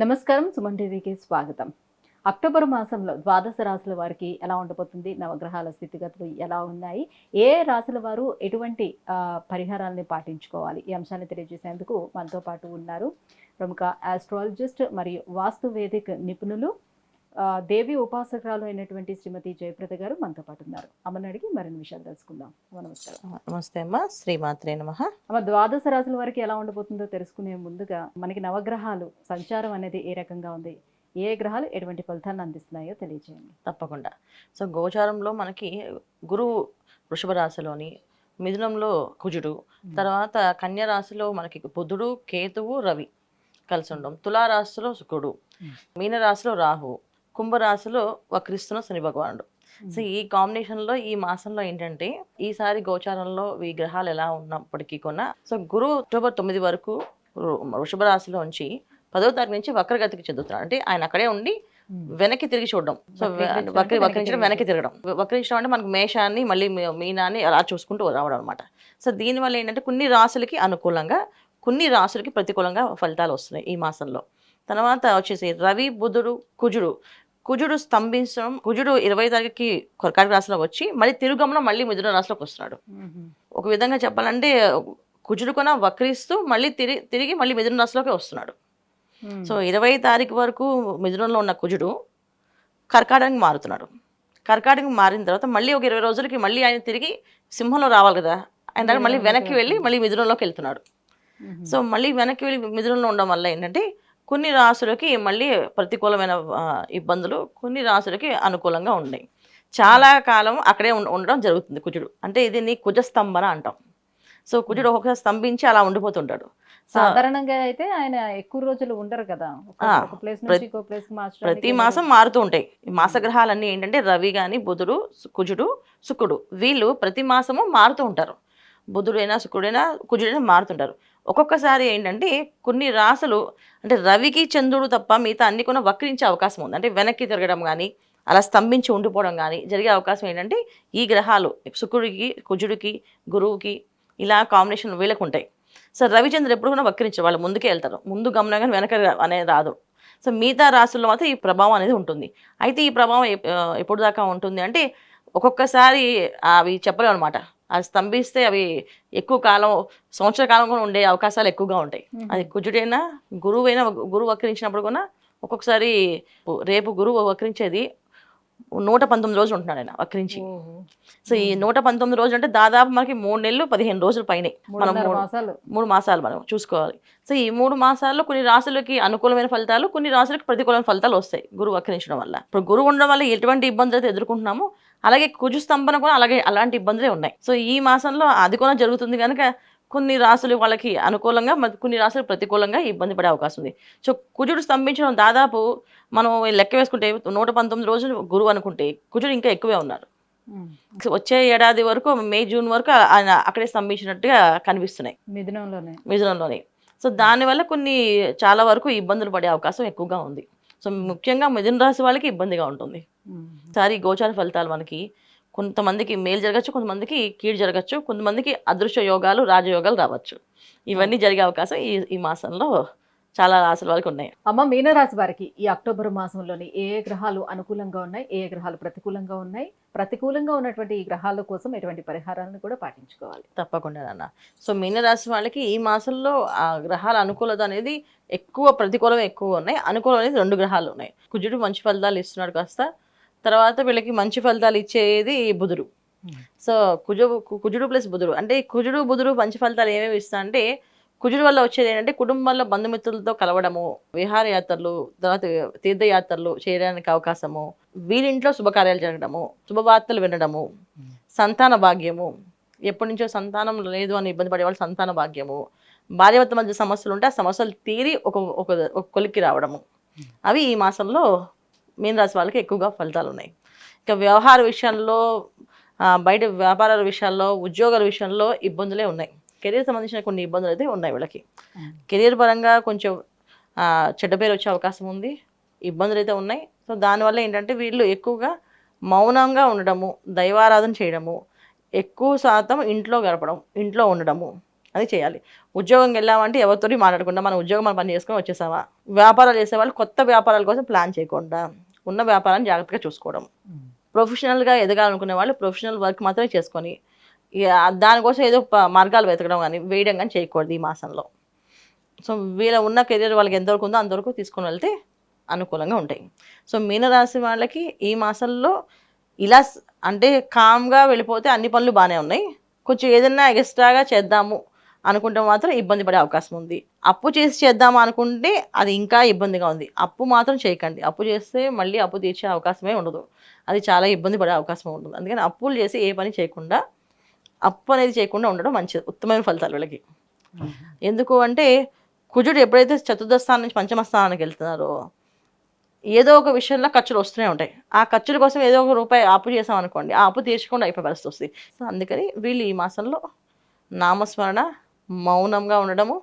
నమస్కారం. సుమన్ టీవీకి స్వాగతం. అక్టోబర్ మాసంలో ద్వాదశ రాశుల వారికి ఎలా ఉండబోతుంది? నవగ్రహాల స్థితిగతులు ఎలా ఉన్నాయి? ఏ రాశుల వారు ఎటువంటి పరిహారాలని పాటించుకోవాలి? ఈ అంశాన్ని తెలియజేసేందుకు మనతో పాటు ఉన్నారు ప్రముఖ ఆస్ట్రాలజిస్ట్ మరియు వాస్తు వేదిక నిపుణులు దేవి ఉపాసకురాలు అయినటువంటి శ్రీమతి జయప్రద గారు మనతో పాటు ఉన్నారు. అమ్మని అడిగి మరిన్ని విషయాలు తెలుసుకుందాం. నమస్కారం. నమస్తే అమ్మ. శ్రీమాత్రే నమః. అమ్మ, ద్వాదశ రాశుల వారికి ఎలా ఉండబోతుందో తెలుసుకునే ముందుగా మనకి నవగ్రహాలు సంచారం అనేది ఏ రకంగా ఉంది, ఏ గ్రహాలు ఎటువంటి ఫలితాలను అందిస్తున్నాయో తెలియజేయండి. తప్పకుండా. సో గోచారంలో మనకి గురువు వృషభ రాశిలోని, మిథునంలో కుజుడు, తర్వాత కన్య రాశిలో మనకి బుధుడు, కేతువు, రవి కలిసి ఉండడం, తులారాశిలో శుక్రుడు, మీనరాశిలో రాహు, కుంభరాశిలో వక్రిస్తున్న శని భగవానుడు. సో ఈ కాంబినేషన్లో ఈ మాసంలో ఏంటంటే ఈసారి గోచారంలో ఈ గ్రహాలు ఎలా ఉన్నప్పటికీ కూడా సో గురువు అక్టోబర్ 9 వరకు వృషభ రాశిలో ఉంచి 10వ తారీఖు నుంచి వక్రగతికి చెందుతున్నాడు. అంటే ఆయన అక్కడే ఉండి వెనక్కి తిరిగి చూడడం. సో వక్రించడం, వెనక్కి తిరగడం. వక్రించడం అంటే మనకు మేషాన్ని మళ్ళీ మీనాన్ని అలా చూసుకుంటూ రావడం అనమాట. సో దీనివల్ల ఏంటంటే కొన్ని రాశులకి అనుకూలంగా, కొన్ని రాశులకి ప్రతికూలంగా ఫలితాలు వస్తున్నాయి ఈ మాసంలో. తర్వాత వచ్చేసి రవి, బుధుడు, కుజుడు స్తంభించడం. కుజుడు 20వ తారీఖుకి కర్కాటక రాశిలో వచ్చి మళ్ళీ తిరుగమనం మళ్ళీ మిథున రాశిలోకి వస్తున్నాడు. ఒక విధంగా చెప్పాలంటే కుజుడు కూడా వక్రిస్తూ మళ్ళీ తిరిగి మళ్ళీ మిథున రాశిలోకి వస్తున్నాడు. సో 20వ తారీఖు వరకు మిథునంలో ఉన్న కుజుడు కర్కాటకానికి మారుతున్నాడు. కర్కాటకం మారిన తర్వాత మళ్ళీ ఒక 20 రోజులకి మళ్ళీ ఆయన తిరిగి సింహంలో రావాలి కదా, ఆయన మళ్ళీ వెనక్కి వెళ్ళి మళ్ళీ మిథునంలోకి వెళ్తున్నాడు. సో మళ్ళీ వెనక్కి వెళ్ళి మిథునంలో ఉండడం వల్ల ఏంటంటే కొన్ని రాశులకి మళ్ళీ ప్రతికూలమైన ఇబ్బందులు, కొన్ని రాశులకి అనుకూలంగా ఉన్నాయి. చాలా కాలం అక్కడే ఉండడం జరుగుతుంది కుజుడు. అంటే ఇది నీ కుజస్తంభన అంటాం. సో కుజుడు ఒక్కొక్కసారి స్తంభించి అలా ఉండిపోతుంటాడు. సాధారణంగా అయితే ఆయన ఎక్కువ రోజులు ఉండరు కదా, ప్రతి మాసం మారుతూ ఉంటాయి. ఈ మాసగ్రహాలన్నీ ఏంటంటే రవి కానీ, బుధుడు, కుజుడు, శుక్రుడు వీళ్ళు ప్రతి మాసము మారుతూ ఉంటారు. బుధుడైనా, శుక్రుడైనా, కుజుడైనా మారుతుంటారు. ఒక్కొక్కసారి ఏంటంటే కొన్ని రాశులు అంటే రవికి, చంద్రుడు తప్ప మిగతా అన్ని కూడా వక్రించే అవకాశం ఉంది. అంటే వెనక్కి తిరగడం కానీ, అలా స్తంభించి ఉండిపోవడం కానీ జరిగే అవకాశం ఏంటంటే ఈ గ్రహాలు శుక్రుడికి, కుజుడికి, గురువుకి ఇలా కాంబినేషన్ వీళ్ళకు ఉంటాయి. సో రవిచంద్రుడు ఎప్పుడు కూడా వక్రించారు, వాళ్ళు ముందుకే వెళ్తారు. ముందు గమనం కానీ వెనక అనేది రాదు. సో మిగతా రాశుల్లో మాత్రం ఈ ప్రభావం అనేది ఉంటుంది. అయితే ఈ ప్రభావం ఎప్పుడు దాకా ఉంటుంది అంటే ఒక్కొక్కసారి అవి చెప్పలేము అనమాట. అవి స్తంభిస్తే అవి ఎక్కువ కాలం, సంవత్సర కాలం కూడా ఉండే అవకాశాలు ఎక్కువగా ఉంటాయి. అది కుజుడైనా, గురువు వక్రించినప్పుడు కూడా ఒక్కొక్కసారి రేపు గురువు వక్రించేది 119 రోజులు ఉంటున్నాడు ఆయన వక్రించి. సో ఈ 119 రోజులు అంటే దాదాపు మనకి 3 నెలలు 15 రోజులు పైనే, మనం 3 మాసాలు మనం చూసుకోవాలి. సో ఈ 3 మాసాల్లో కొన్ని రాశులకి అనుకూలమైన ఫలితాలు, కొన్ని రాశులకి ప్రతికూలమైన ఫలితాలు వస్తాయి గురువు వక్రించడం వల్ల. ఇప్పుడు గురువు ఉండడం వల్ల ఎటువంటి ఇబ్బందులు అయితే ఎదుర్కొంటున్నామో అలాగే కుజు స్తంభన కూడా అలాంటి ఇబ్బందులే ఉన్నాయి. సో ఈ మాసంలో అది కూడా జరుగుతుంది కనుక కొన్ని రాశులు వాళ్ళకి అనుకూలంగా, కొన్ని రాశులు ప్రతికూలంగా ఇబ్బంది పడే అవకాశం ఉంది. సో కుజుడు స్తంభించడం దాదాపు మనం లెక్క వేసుకుంటే 119 రోజులు గురువు అనుకుంటే కుజుడు ఇంకా ఎక్కువే ఉన్నారు. వచ్చే ఏడాది వరకు మే, జూన్ వరకు ఆయన అక్కడే స్తంభించినట్టుగా కనిపిస్తున్నాయి మిథునంలోనే. సో దానివల్ల చాలా వరకు ఇబ్బందులు పడే అవకాశం ఎక్కువగా ఉంది. సో ముఖ్యంగా మిథున రాశి వాళ్ళకి ఇబ్బందిగా ఉంటుంది. సారి గోచార ఫలితాలు మనకి కొంతమందికి మేలు జరగచ్చు, కొంతమందికి కీడు జరగచ్చు, కొంతమందికి అదృశ్య యోగాలు, రాజయోగాలు రావచ్చు. ఇవన్నీ జరిగే అవకాశం ఈ మాసంలో చాలా రాశుల వాళ్ళకి ఉన్నాయి. అమ్మ, మీనరాశి వారికి ఈ అక్టోబర్ మాసంలోని ఏ గ్రహాలు అనుకూలంగా ఉన్నాయి, ఏ గ్రహాలు ప్రతికూలంగా ఉన్నాయి, ప్రతికూలంగా ఉన్నటువంటి ఈ గ్రహాల కోసం ఎటువంటి పరిహారాలను కూడా పాటించుకోవాలి? తప్పకుండా నాన్న. సో మీనరాశి వాళ్ళకి ఈ మాసంలో ఆ గ్రహాల అనుకూలత అనేది ఎక్కువ, ప్రతికూలం ఎక్కువ ఉన్నాయి. అనుకూలం అనేది 2 గ్రహాలు ఉన్నాయి. కుజుడు మంచి ఫలితాలు ఇస్తున్నాడు కాస్త, తర్వాత వీళ్ళకి మంచి ఫలితాలు ఇచ్చేది బుధుడు. సో కుజుడు ప్లస్ బుధుడు అంటే కుజుడు, బుధుడు మంచి ఫలితాలు ఏమేమి ఇస్తా అంటే కుజుడు వల్ల వచ్చేది ఏంటంటే కుటుంబంలో బంధుమిత్రులతో కలవడము, విహారయాత్రలు, తర్వాత తీర్థయాత్రలు చేయడానికి అవకాశము, వీరింట్లో శుభకార్యాలు జరగడము, శుభవార్తలు వినడము, సంతాన భాగ్యము, ఎప్పటి నుంచో సంతానం లేదు అని ఇబ్బంది పడేవాళ్ళు సంతాన భాగ్యము, భార్యాభర్త మధ్య సమస్యలు ఉంటే ఆ సమస్యలు తీరి ఒక కొలిక్కి రావడము, అవి ఈ మాసంలో మీనరాశి వాళ్ళకి ఎక్కువగా ఫలితాలు ఉన్నాయి. ఇక వ్యవహార విషయంలో, బయట వ్యాపారాల విషయాల్లో, ఉద్యోగాల విషయంలో ఇబ్బందులే ఉన్నాయి. కెరీర్ సంబంధించిన కొన్ని ఇబ్బందులు అయితే ఉన్నాయి వీళ్ళకి. కెరీర్ పరంగా కొంచెం చెడ్డ పేరు వచ్చే అవకాశం ఉంది, ఇబ్బందులు అయితే ఉన్నాయి. సో దానివల్ల ఏంటంటే వీళ్ళు ఎక్కువగా మౌనంగా ఉండడము, దైవారాధన చేయడము, ఎక్కువ శాతం ఇంట్లో గడపడం, ఇంట్లో ఉండడము, అది చేయాలి. ఉద్యోగంకి వెళ్ళామంటే ఎవరితోటి మాట్లాడకుండా మన ఉద్యోగం మనం పని చేసుకొని వచ్చేసామా. వ్యాపారాలు చేసేవాళ్ళు కొత్త వ్యాపారాల కోసం ప్లాన్ చేయకుండా ఉన్న వ్యాపారాన్ని జాగ్రత్తగా చూసుకోవడం. ప్రొఫెషనల్గా ఎదగాలనుకునే వాళ్ళు ప్రొఫెషనల్ వర్క్ మాత్రమే చేసుకొని దానికోసం ఏదో మార్గాలు వెతకడం కానీ వేయడం కానీ చేయకూడదు ఈ మాసంలో. సో వీళ్ళ ఉన్న కెరీర్ వాళ్ళకి ఎంతవరకు ఉందో అంతవరకు తీసుకొని వెళ్తే అనుకూలంగా ఉంటాయి. సో మీనరాశి వాళ్ళకి ఈ మాసంలో ఇలా అంటే కామ్గా వెళ్ళిపోతే అన్ని పనులు బాగానే ఉన్నాయి. కొంచెం ఏదైనా ఎక్స్ట్రాగా చేద్దాము అనుకుంటే మాత్రం ఇబ్బంది పడే అవకాశం ఉంది. అప్పు చేసి చేద్దాము అనుకుంటే అది ఇంకా ఇబ్బందిగా ఉంది. అప్పు మాత్రం చేయకండి. అప్పు చేస్తే మళ్ళీ అప్పు తీర్చే అవకాశమే ఉండదు. అది చాలా ఇబ్బంది పడే అవకాశం ఉంటుంది. అందుకని అప్పులు చేసి ఏ పని చేయకుండా అప్పు అనేది చేయకుండా ఉండడం మంచిది. ఉత్తమమైన ఫలితాలు వీళ్ళకి. ఎందుకు అంటే కుజుడు ఎప్పుడైతే చతుర్థ స్థానం నుంచి పంచమ స్థానానికి వెళ్తున్నారో ఏదో ఒక విషయంలో ఖర్చులు వస్తూనే ఉంటాయి. ఆ ఖర్చుల కోసం ఏదో ఒక రూపాయి అప్పు చేసాం అనుకోండి, ఆ అప్పు తీర్చకుండా అయిపోయే పరిస్థితి వస్తుంది. సో అందుకని వీళ్ళు ఈ మాసంలో నామస్మరణ, మౌనంగా ఉండడము,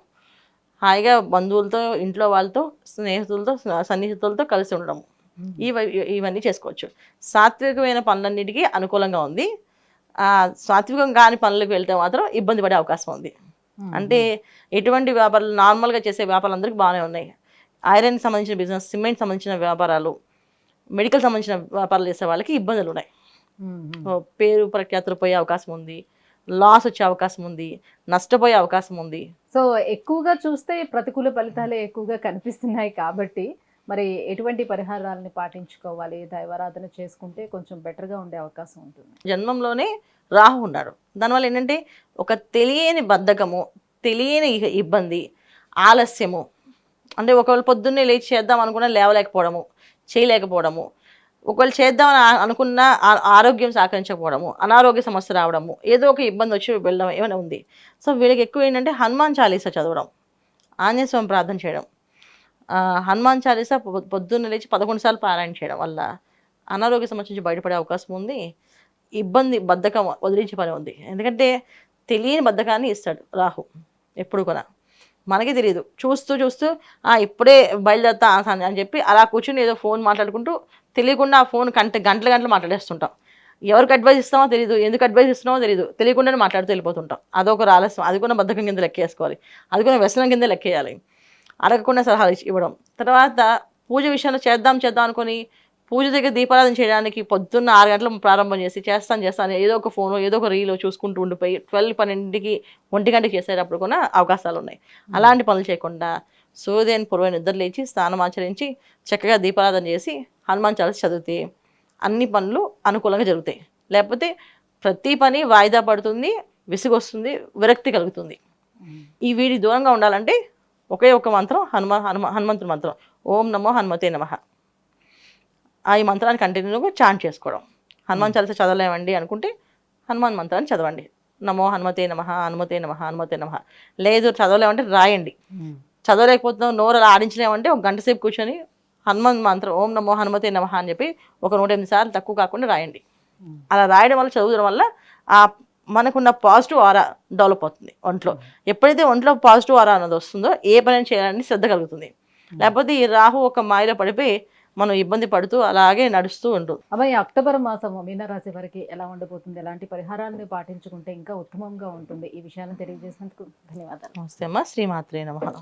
హాయిగా బంధువులతో, ఇంట్లో వాళ్ళతో, స్నేహితులతో, సన్నిహితులతో కలిసి ఉండడము, ఇవన్నీ చేసుకోవచ్చు. సాత్వికమైన పనులన్నిటికీ అనుకూలంగా ఉంది. సాత్వికం కాని పనులకు వెళ్తే మాత్రం ఇబ్బంది పడే అవకాశం ఉంది. అంటే ఎటువంటి వ్యాపారాలు నార్మల్గా చేసే వ్యాపారాలు అందరికీ బాగానే ఉన్నాయి. ఐరన్ సంబంధించిన బిజినెస్, సిమెంట్ సంబంధించిన వ్యాపారాలు, మెడికల్ సంబంధించిన వ్యాపారాలు చేసే వాళ్ళకి ఇబ్బందులు ఉన్నాయి. పేరు ప్రఖ్యాతులు పోయే అవకాశం ఉంది, లాస్ వచ్చే అవకాశం ఉంది, నష్టపోయే అవకాశం ఉంది. సో ఎక్కువగా చూస్తే ప్రతికూల ఫలితాలే ఎక్కువగా కనిపిస్తున్నాయి కాబట్టి మరి ఎటువంటి పరిహారాలని పాటించుకోవాలి, దైవారాధన చేసుకుంటే కొంచెం బెటర్గా ఉండే అవకాశం ఉంటుంది? జన్మంలోనే రాహు ఉన్నాడు. దానివల్ల ఏంటంటే ఒక తెలియని బద్ధకము, తెలియని ఇబ్బంది, ఆలస్యము, అంటే ఒకవేళ పొద్దున్నే లేచి చేద్దాం అనుకున్నా లేవలేకపోవడము, చేయలేకపోవడము, ఒకవేళ చేద్దామని అనుకున్న ఆరోగ్యం సహకరించకపోవడము, అనారోగ్య సమస్య రావడము, ఏదో ఒక ఇబ్బంది వచ్చి వెళ్ళడం ఏమైనా ఉంది. సో వీళ్ళకి ఎక్కువ ఏంటంటే హనుమాన్ చాలీసా చదవడం, ఆంజనేయ స్వామి ప్రార్థన చేయడం, హనుమాన్ చాలీసా పొద్దున్న లేచి 11 సార్లు పారాయణ చేయడం వల్ల అనారోగ్య సమస్య నుంచి బయటపడే అవకాశం ఉంది. ఇబ్బంది, బద్ధకం వదిలించే పని ఉంది. ఎందుకంటే తెలియని బద్ధకాన్ని ఇస్తాడు రాహు ఎప్పుడు కూడా. మనకి తెలియదు, చూస్తూ చూస్తూ ఇప్పుడే బయలుదేరుతా అని చెప్పి అలా కూర్చుని ఏదో ఫోన్ మాట్లాడుకుంటూ తెలియకుండా ఆ ఫోన్ గంటలు మాట్లాడేస్తుంటాం. ఎవరికి అడ్వైస్ ఇస్తామో తెలియదు, ఎందుకు అడ్వైస్ ఇస్తున్నామో తెలియదు, తెలియకుండానే మాట్లాడుతూ వెళ్ళిపోతుంటాం. అదొక ఆలస్యం. అది కూడా బద్ధకం కింద లెక్కేసుకోవాలి, అది కూడా వ్యసనం కింద లెక్కేయాలి. అడగకుండా సలహాలు ఇవ్వడం. తర్వాత పూజ విషయంలో చేద్దాం అనుకొని పూజ దగ్గర దీపారాధన చేయడానికి పొద్దున్న 6 గంటలకు ప్రారంభం చేసి చేస్తాను ఏదో ఒక ఫోను, ఏదో ఒక రీలో చూసుకుంటూ ఉండిపోయి 12-12కి 1 గంటకి చేసేటప్పుడు కూడా అవకాశాలు ఉన్నాయి. అలాంటి పనులు చేయకుండా సూర్యోదయం పూర్వ నిద్ర లేచి స్నానం ఆచరించి చక్కగా దీపారాధన చేసి హనుమాన్ చాలీసా చదివితే అన్ని పనులు అనుకూలంగా జరుగుతాయి. లేకపోతే ప్రతి పని వాయిదా పడుతుంది, విసుగొస్తుంది, విరక్తి కలుగుతుంది. ఈ వీడి దూరంగా ఉండాలంటే ఒకే ఒక మంత్రం, హనుమంతుడి మంత్రం, ఓం నమో హనుమతే నమః. ఈ మంత్రాన్ని కంటిన్యూగా చాంట్ చేసుకోవడం. హనుమాన్ చాలీసా చదవలేమండి అనుకుంటే హనుమాన్ మంత్రాన్ని చదవండి. నమో హనుమతే నమః, హనుమతే నమః, హనుమతే నమః. లేదు చదవలేమంటే రాయండి. చదవలేకపోతున్నాం, నోరు అలా ఆడించలేమంటే ఒక గంట సేపు కూర్చొని హనుమాన్ మంత్రం ఓం నమో హనుమతే నమః అని చెప్పి ఒక 108 సార్లు తక్కువ కాకుండా రాయండి. అలా రాయడం వల్ల, చదవడం వల్ల మనకున్న పాజిటివ్ ఆరా డెవలప్ అవుతుంది ఒంట్లో. ఎప్పుడైతే ఒంట్లో పాజిటివ్ ఆరా అన్నది వస్తుందో ఏ పని చేయాలని శ్రద్ధ కలుగుతుంది. లేకపోతే ఈ రాహు ఒక మాయలో పడిపోయి మనం ఇబ్బంది పడుతూ అలాగే నడుస్తూ ఉంటుంది. అబ్బాయి అక్టోబర్ మాసము మీనరాశి వారికి ఎలా ఉండబోతుంది, ఎలాంటి పరిహారాలను పాటించుకుంటే ఇంకా ఉత్తమంగా ఉంటుంది, ఈ విషయాన్ని తెలియజేసినందుకు ధన్యవాదాలు. నమస్తే అమ్మ. శ్రీమాత్రే నమః.